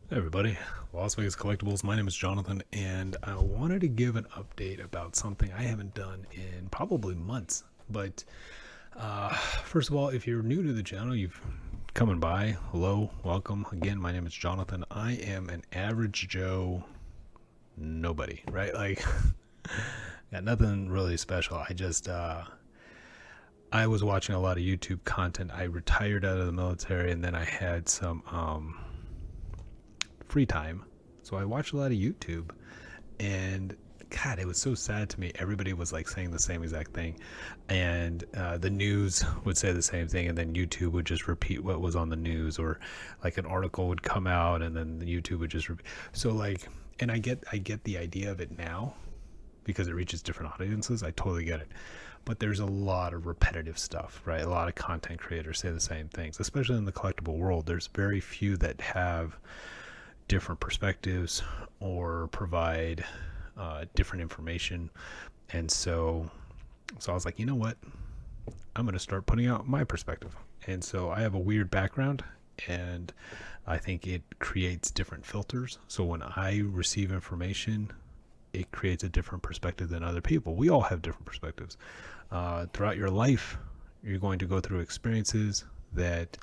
Hey everybody, Las Vegas Collectibles. My name is Jonathan, and I wanted to give an update about something I haven't done in probably months. But first of all, if you're new to the channel, you've coming by. Hello, welcome. Again, my name is Jonathan. I am an average Joe nobody, right? Like, got nothing really special. I was watching a lot of YouTube content. I retired out of the military, and then I had some free time. So I watched a lot of YouTube, and God, it was so sad to me. Everybody was like saying the same exact thing, and the news would say the same thing, and then YouTube would just repeat what was on the news, or like an article would come out, and then the YouTube would just repeat. So like, and I get the idea of it now because it reaches different audiences. I totally get it. But there's a lot of repetitive stuff, right? A lot of content creators say the same things, especially in the collectible world. There's very few that have different perspectives or provide different information. And so I was like, you know what? I'm going to start putting out my perspective. And so I have a weird background, and I think it creates different filters. So when I receive information, it creates a different perspective than other people. We all have different perspectives. Throughout your life, you're going to go through experiences that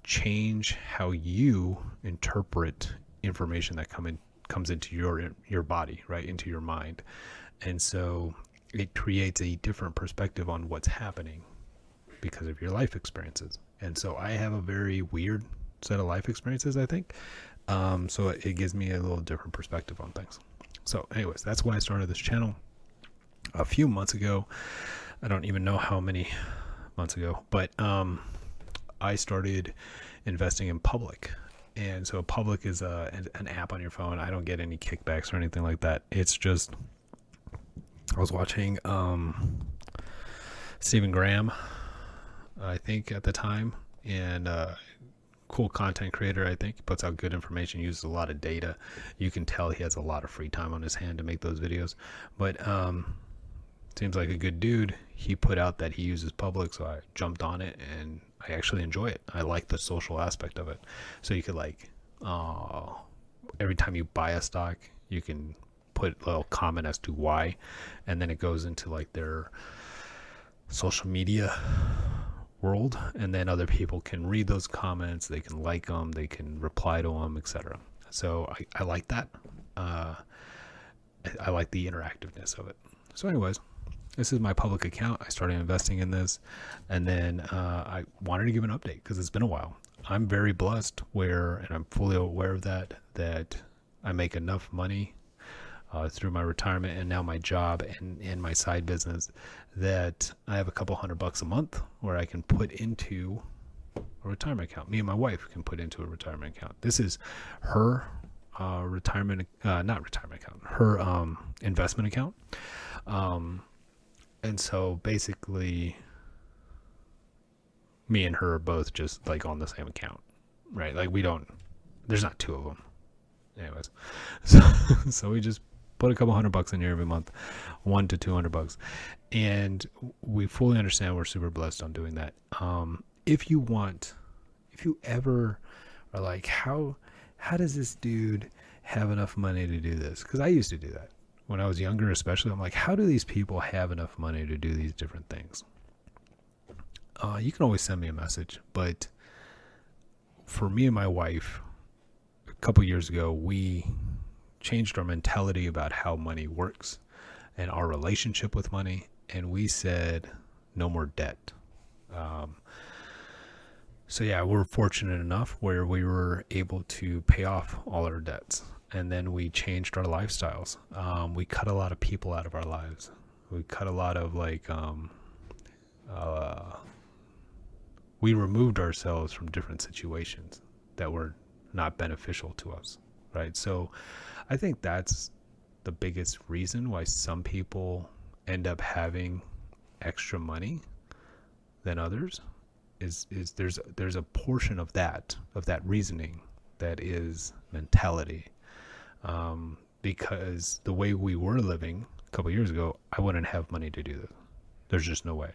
change how you interpret information that comes into your body, right, into your mind. And so it creates a different perspective on what's happening because of your life experiences. And so I have a very weird set of life experiences, I think. So it gives me a little different perspective on things. So anyways, that's why I started this channel a few months ago. I don't even know how many months ago, but I started investing in Public. And so Public is an app on your phone. I don't get any kickbacks or anything like that. It's just, I was watching Stephen Graham, I think at the time, and cool content creator. I think he puts out good information, uses a lot of data. You can tell he has a lot of free time on his hand to make those videos. But seems like a good dude. He put out that he uses Public, so I jumped on it, and I actually enjoy it. I like the social aspect of it. So you could like, every time you buy a stock, you can put a little comment as to why, and then it goes into like their social media world, and then other people can read those comments, they can like them, they can reply to them, etc. So I like that. I like the interactiveness of it. So anyways, this is my Public account. I started investing in this, and then I wanted to give an update because it's been a while. I'm very blessed and I'm fully aware of that I make enough money through my retirement and now my job and my side business that I have a couple $100 a month where I can put into a retirement account. Me and my wife can put into a retirement account. This is her not retirement account, her investment account. And so basically me and her are both just like on the same account, right? Like there's not two of them. Anyways, so, so we just put a couple $100 in here every month, $100 to $200, and we fully understand we're super blessed on doing that. If you ever are like, how does this dude have enough money to do this? Because I used to do that when I was younger, especially. I'm like, how do these people have enough money to do these different things? You can always send me a message, but for me and my wife, a couple years ago, we changed our mentality about how money works and our relationship with money, and we said no more debt. So yeah, we're fortunate enough where we were able to pay off all our debts, and then we changed our lifestyles. We cut a lot of people out of our lives. We cut a lot of we removed ourselves from different situations that were not beneficial to us, right? So I think that's the biggest reason why some people end up having extra money than others is there's a portion of that reasoning that is mentality. Because the way we were living a couple years ago, I wouldn't have money to do this. There's just no way.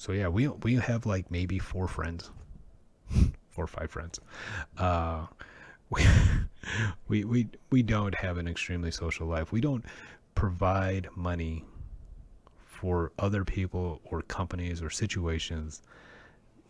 So yeah, we have like maybe four 4 or 5 friends. Uh, we, we don't have an extremely social life. We don't provide money for other people or companies or situations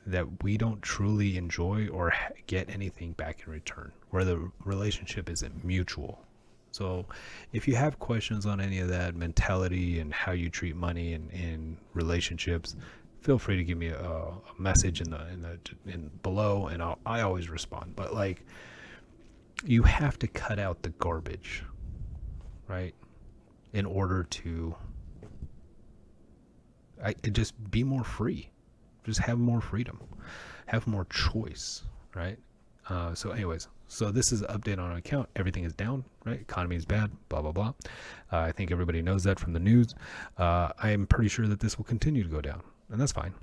that we don't truly enjoy or get anything back in return, where the relationship isn't mutual. So if you have questions on any of that mentality and how you treat money in relationships, feel free to give me a message in below, and I always respond. But like, you have to cut out the garbage, right? In order to just be more free, just have more freedom, have more choice, right? So this is an update on an account. Everything is down, right? Economy is bad, blah, blah, blah. I think everybody knows that from the news. I am pretty sure that this will continue to go down, and that's fine.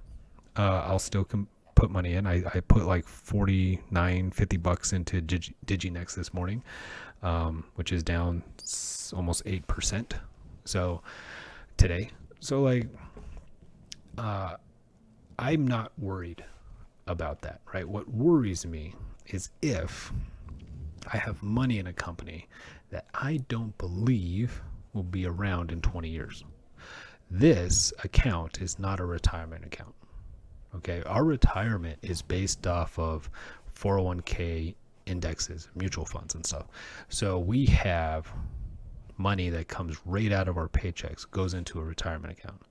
I'll still put money in. I put like $49-$50 into DigiNext this morning, which is down almost 8%. So today. So like, I'm not worried about that, right? What worries me is if I have money in a company that I don't believe will be around in 20 years. This account is not a retirement account. Okay, our retirement is based off of 401k indexes, mutual funds and stuff. So we have money that comes right out of our paychecks, goes into a retirement account.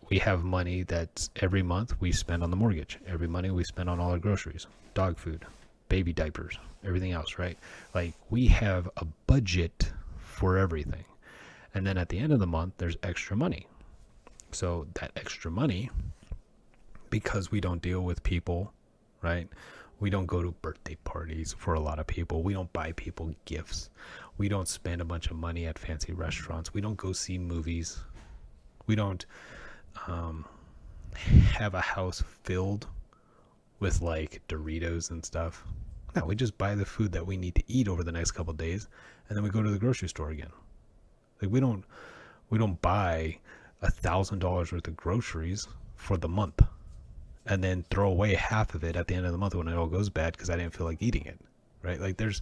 We have money that every month we spend on the mortgage. Every money we spend on all our groceries, dog food, baby diapers, everything else, right? Like, we have a budget for everything. And then at the end of the month, there's extra money. So that extra money, because we don't deal with people, right? We don't go to birthday parties for a lot of people. We don't buy people gifts. We don't spend a bunch of money at fancy restaurants. We don't go see movies. We don't have a house filled with like Doritos and stuff. No, we just buy the food that we need to eat over the next couple of days, and then we go to the grocery store again. Like, we don't buy $1,000 worth of groceries for the month and then throw away half of it at the end of the month when it all goes bad because I didn't feel like eating it, right? Like, there's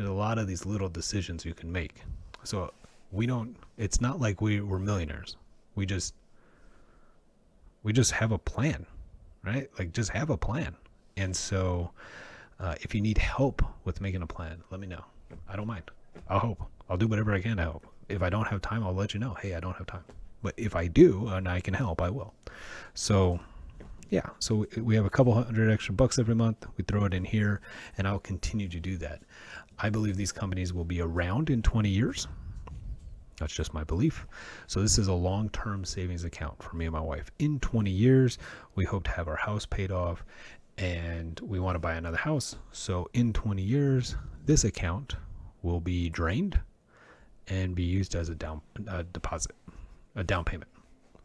a lot of these little decisions you can make. So it's not like we're millionaires. We just have a plan, right? Like, just have a plan. And so if you need help with making a plan, let me know. I don't mind. I'll help. I'll do whatever I can to help. If I don't have time, I'll let you know, hey, I don't have time. But if I do and I can help, I will. So yeah, so we have a couple $100 extra every month. We throw it in here, and I'll continue to do that. I believe these companies will be around in 20 years. That's just my belief. So this is a long-term savings account for me and my wife. In 20 years, we hope to have our house paid off, and we want to buy another house. So in 20 years, this account will be drained and be used as a down payment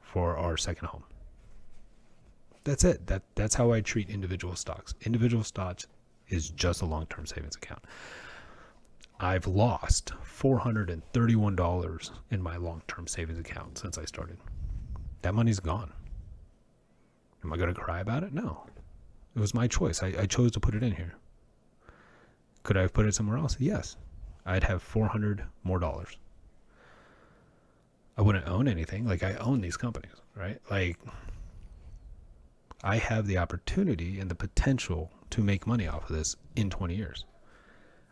for our second home. That's it. That's how I treat individual stocks. Individual stocks is just a long-term savings account. I've lost $431 in my long-term savings account since I started. That money's gone. Am I going to cry about it? No. It was my choice. I chose to put it in here. Could I have put it somewhere else? Yes. I'd have $400 more. I wouldn't own anything. Like, I own these companies, right? Like, I have the opportunity and the potential to make money off of this in 20 years.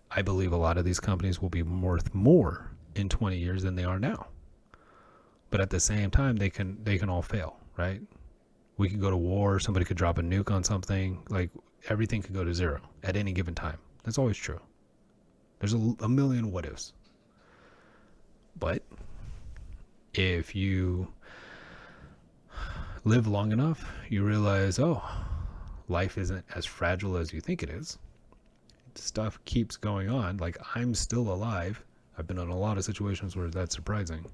I believe a lot of these companies will be worth more in 20 years than they are now. But at the same time, they can all fail, right? We could go to war. Somebody could drop a nuke on something. Like, everything could go to zero at any given time. That's always true. There's a million what ifs. But if you live long enough, you realize, oh, life isn't as fragile as you think it is. Stuff keeps going on. Like, I'm still alive. I've been in a lot of situations where that's surprising.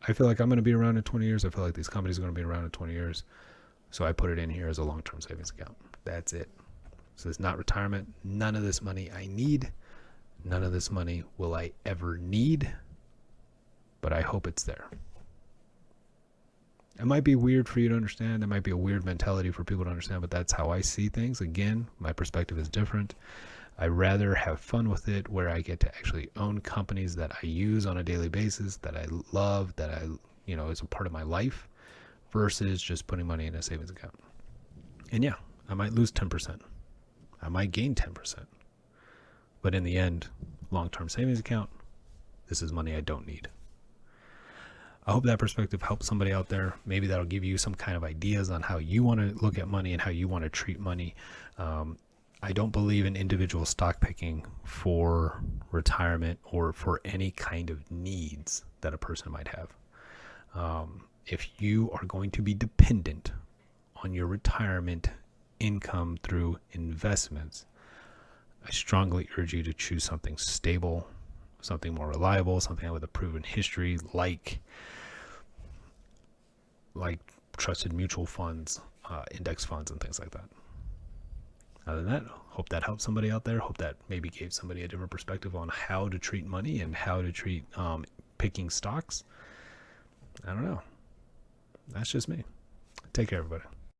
I feel like I'm going to be around in 20 years. I feel like these companies are going to be around in 20 years. So I put it in here as a long-term savings account. That's it. So it's not retirement. None of this money I need. None of this money will I ever need. But I hope it's there. It might be weird for you to understand. It might be a weird mentality for people to understand, but that's how I see things. Again, my perspective is different. I rather have fun with it, where I get to actually own companies that I use on a daily basis, that I love, that is a part of my life, versus just putting money in a savings account. And yeah, I might lose 10%. I might gain 10%. But in the end, long-term savings account, this is money I don't need. I hope that perspective helps somebody out there. Maybe that'll give you some kind of ideas on how you want to look at money and how you want to treat money. I don't believe in individual stock picking for retirement or for any kind of needs that a person might have. If you are going to be dependent on your retirement income through investments, I strongly urge you to choose something stable, something more reliable, something with a proven history, like trusted mutual funds, index funds, and things like that. Other than that, hope that helped somebody out there. Hope that maybe gave somebody a different perspective on how to treat money and how to treat picking stocks. I don't know. That's just me. Take care, everybody.